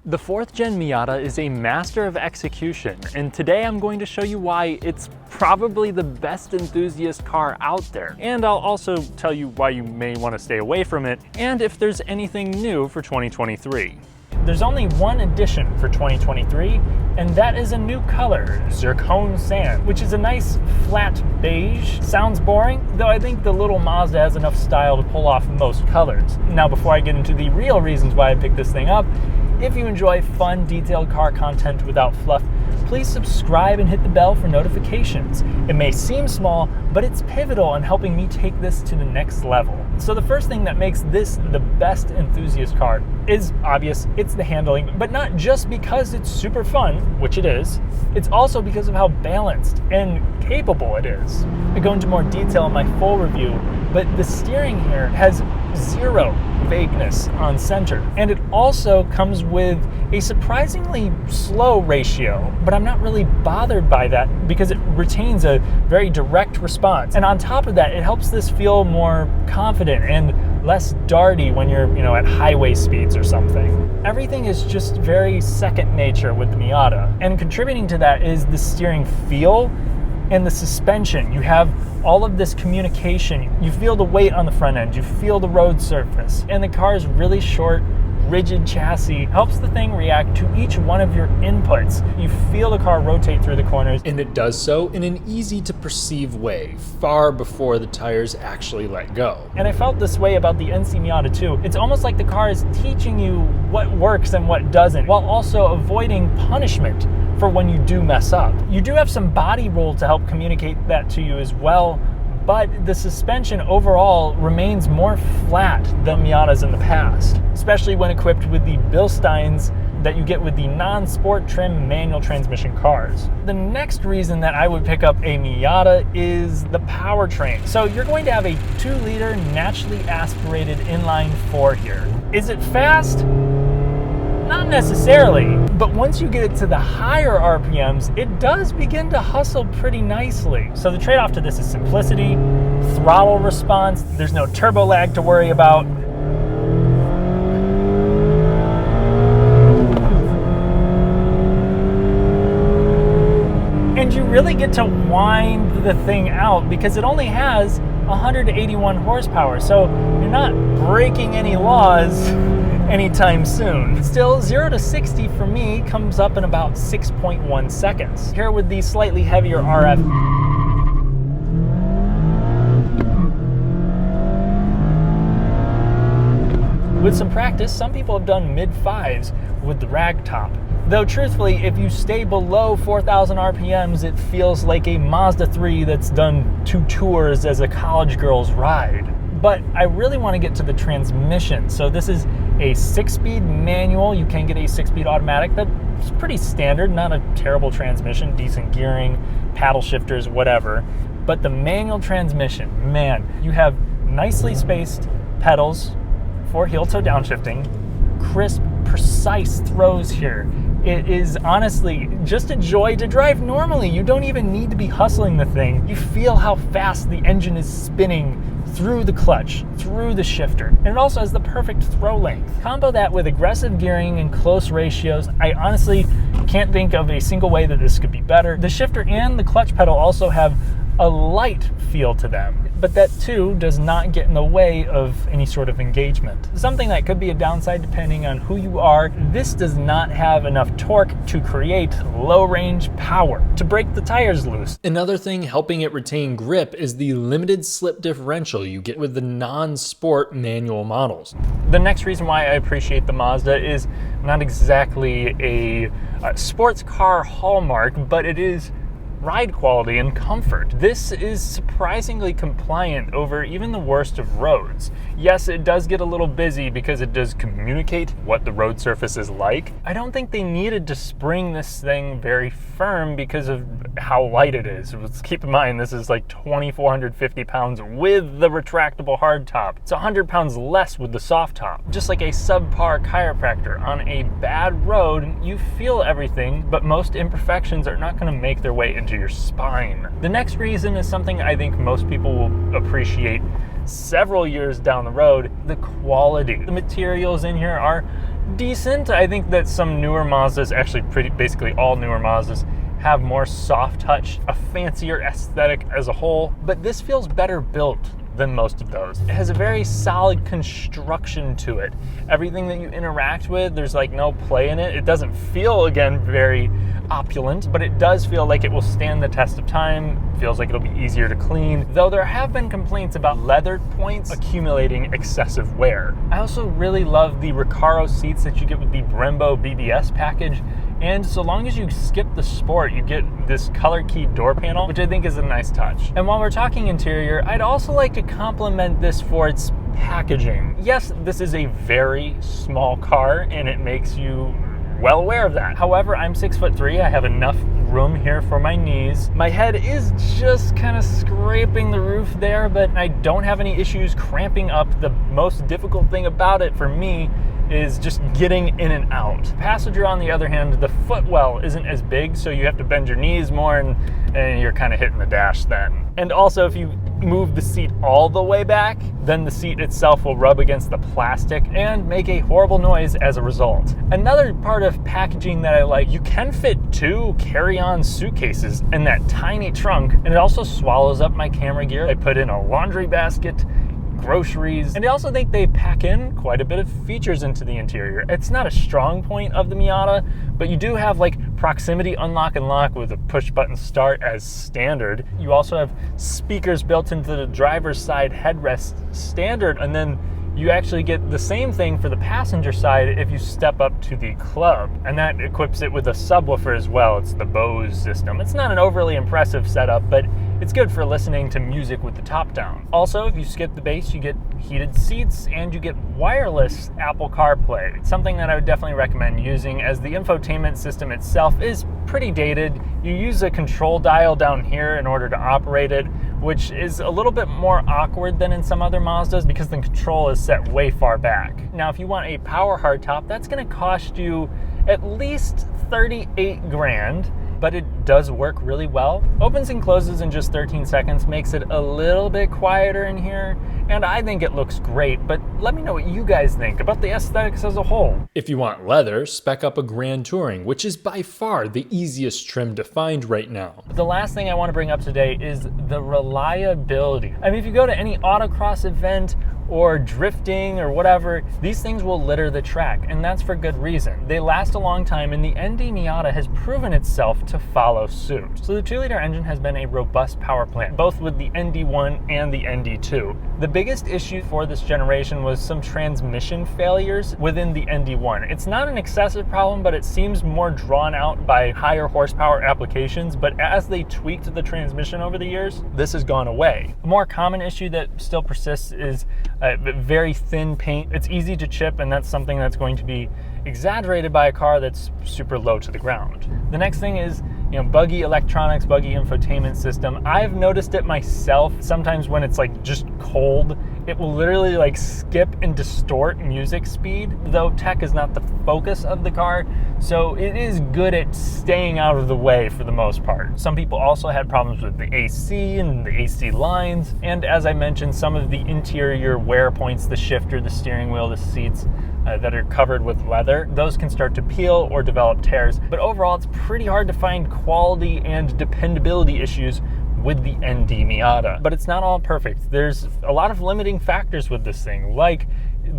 The 4th gen Miata is a master of execution, and today I'm going to show you why it's probably the best enthusiast car out there. And I'll also tell you why you may want to stay away from it, and if there's anything new for 2023. There's only one addition for 2023, and that is a new color, Zircon Sand, which is a nice flat beige. Sounds boring, though I think the little Mazda has enough style to pull off most colors. Now, before I get into the real reasons why I picked this thing up, if you enjoy fun, detailed car content without fluff, please subscribe and hit the bell for notifications. It may seem small, but it's pivotal in helping me take this to the next level. So the first thing that makes this the best enthusiast car is obvious, it's the handling, but not just because it's super fun, which it is, it's also because of how balanced and capable it is. I go into more detail in my full review, but the steering here has zero vagueness on center, and it also comes with a surprisingly slow ratio, but I'm not really bothered by that because it retains a very direct response. And on top of that, it helps this feel more confident and less darty when you're, at highway speeds or something. Everything is just very second nature with the Miata, and contributing to that is the steering feel and the suspension. You have all of this communication. You feel the weight on the front end, you feel the road surface, and the car's really short, rigid chassis helps the thing react to each one of your inputs. You feel the car rotate through the corners, and it does so in an easy to perceive way, far before the tires actually let go. And I felt this way about the NC Miata too. It's almost like the car is teaching you what works and what doesn't, while also avoiding punishment for when you do mess up. You do have some body roll to help communicate that to you as well, but the suspension overall remains more flat than Miatas in the past, especially when equipped with the Bilsteins that you get with the non-sport trim manual transmission cars. The next reason that I would pick up a Miata is the powertrain. So you're going to have a 2-liter naturally aspirated inline 4 here. Is it fast? Not necessarily, but once you get it to the higher RPMs, it does begin to hustle pretty nicely. So the trade-off to this is simplicity, throttle response, there's no turbo lag to worry about. And you really get to wind the thing out because it only has 181 horsepower, so you're not breaking any laws anytime soon. Still, 0 to 60 for me comes up in about 6.1 seconds. Here with the slightly heavier RF, with some practice, some people have done mid-5s with the rag top. Though truthfully, if you stay below 4,000 RPMs, it feels like a Mazda 3 that's done 2 tours as a college girl's ride. But I really want to get to the transmission. So this is a 6-speed manual. You can get a 6-speed automatic. That's pretty standard, not a terrible transmission, decent gearing, paddle shifters, whatever. But the manual transmission, man, you have nicely spaced pedals for heel-toe downshifting, crisp, precise throws here. It is honestly just a joy to drive normally. You don't even need to be hustling the thing. You feel how fast the engine is spinning through the clutch, through the shifter, and it also has the perfect throw length. Combo that with aggressive gearing and close ratios, I honestly can't think of a single way that this could be better. The shifter and the clutch pedal also have a light feel to them, but that too does not get in the way of any sort of engagement. Something that could be a downside depending on who you are, this does not have enough torque to create low range power to break the tires loose. Another thing helping it retain grip is the limited slip differential you get with the non-sport manual models. The next reason why I appreciate the Mazda is not exactly a sports car hallmark, but it is ride quality and comfort. This is surprisingly compliant over even the worst of roads. Yes, it does get a little busy because it does communicate what the road surface is like. I don't think they needed to spring this thing very firm because of how light it is. Let's keep in mind this is like 2,450 pounds with the retractable hard top. It's 100 pounds less with the soft top. Just like a subpar chiropractor on a bad road, you feel everything, but most imperfections are not going to make their way into your spine. The next reason is something I think most people will appreciate several years down the road: the quality. The materials in here are decent. I think that some newer Mazdas, actually basically all newer Mazdas, have more soft touch, a fancier aesthetic as a whole, but this feels better built than most of those. It has a very solid construction to it. Everything that you interact with, there's like no play in it. It doesn't feel, again, very opulent, but it does feel like it will stand the test of time. It feels like it'll be easier to clean, though there have been complaints about leather points accumulating excessive wear. I also really love the Recaro seats that you get with the Brembo BBS package. And so long as you skip the sport, you get this color key door panel, which I think is a nice touch. And while we're talking interior, I'd also like to compliment this for its packaging. Yes, this is a very small car and it makes you well aware of that. However, I'm 6'3". I have enough room here for my knees. My head is just kind of scraping the roof there, but I don't have any issues cramping up. The most difficult thing about it for me is just getting in and out. Passenger, on the other hand, the footwell isn't as big, so you have to bend your knees more and you're kind of hitting the dash then. And also, if you move the seat all the way back, then the seat itself will rub against the plastic and make a horrible noise as a result. Another part of packaging that I like, you can fit 2 carry-on suitcases in that tiny trunk, and it also swallows up my camera gear. I put in a laundry basket, groceries, and I also think they pack in quite a bit of features into the interior. It's not a strong point of the Miata, but you do have like proximity unlock and lock with a push button start as standard. You also have speakers built into the driver's side headrest standard, and then you actually get the same thing for the passenger side if you step up to the club, and that equips it with a subwoofer as well. It's the Bose system. It's not an overly impressive setup, but it's good for listening to music with the top down. Also, if you skip the bass, you get heated seats and you get wireless Apple CarPlay. It's something that I would definitely recommend using, as the infotainment system itself is pretty dated. You use a control dial down here in order to operate it, which is a little bit more awkward than in some other Mazdas because the control is set way far back. Now, if you want a power hardtop, that's going to cost you at least 38 grand, but it does work really well. Opens and closes in just 13 seconds, makes it a little bit quieter in here, and I think it looks great, but let me know what you guys think about the aesthetics as a whole. If you want leather, spec up a Grand Touring, which is by far the easiest trim to find right now. The last thing I want to bring up today is the reliability. I mean, if you go to any autocross event or drifting or whatever, these things will litter the track, and that's for good reason. They last a long time, and the ND Miata has proven itself to follow suit. So the 2-liter engine has been a robust power plant, both with the ND1 and the ND2. The biggest issue for this generation was some transmission failures within the ND1. It's not an excessive problem, but it seems more drawn out by higher horsepower applications, but as they tweaked the transmission over the years, this has gone away. A more common issue that still persists is very thin paint. It's easy to chip, and that's something that's going to be exaggerated by a car that's super low to the ground. The next thing is, buggy electronics, buggy infotainment system. I've noticed it myself. Sometimes when it's like just cold, it will literally like skip and distort music speed, though tech is not the focus of the car, so it is good at staying out of the way for the most part. Some people also had problems with the AC and the AC lines, and as I mentioned, some of the interior wear points, the shifter, the steering wheel, the seats, that are covered with leather, those can start to peel or develop tears. But overall, it's pretty hard to find quality and dependability issues with the ND Miata. But it's not all perfect. There's a lot of limiting factors with this thing, like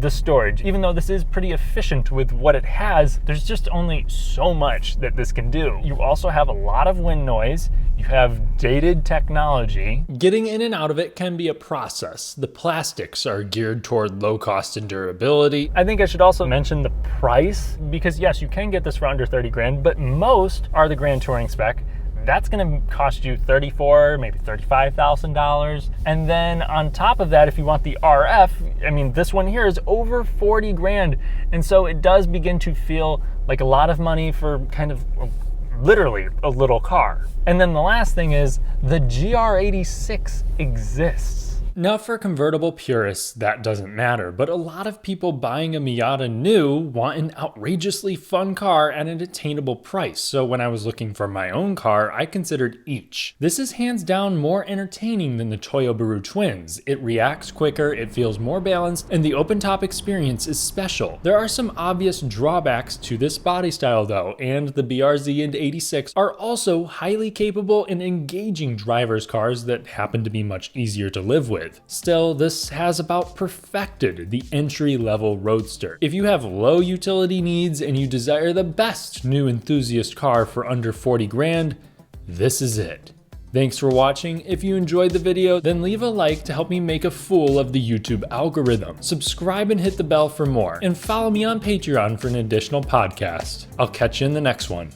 the storage. Even though this is pretty efficient with what it has, there's just only so much that this can do. You also have a lot of wind noise. You have dated technology. Getting in and out of it can be a process. The plastics are geared toward low cost and durability. I think I should also mention the price, because yes, you can get this for under 30 grand, but most are the Grand Touring spec. That's going to cost you $34,000, maybe $35,000. And then on top of that, if you want the RF, I mean, this one here is over 40 grand. And so it does begin to feel like a lot of money for kind of literally a little car. And then the last thing is the GR86 exists. Now for convertible purists, that doesn't matter, but a lot of people buying a Miata new want an outrageously fun car at an attainable price, so when I was looking for my own car, I considered each. This is hands down more entertaining than the Toyota Twins. It reacts quicker, it feels more balanced, and the open-top experience is special. There are some obvious drawbacks to this body style though, and the BR-Z and 86 are also highly capable and engaging drivers' cars that happen to be much easier to live with. Still, this has about perfected the entry-level roadster. If you have low utility needs and you desire the best new enthusiast car for under 40 grand, this is it. Thanks for watching. If you enjoyed the video, then leave a like to help me make a fool of the YouTube algorithm. Subscribe and hit the bell for more, and follow me on Patreon for an additional podcast. I'll catch you in the next one.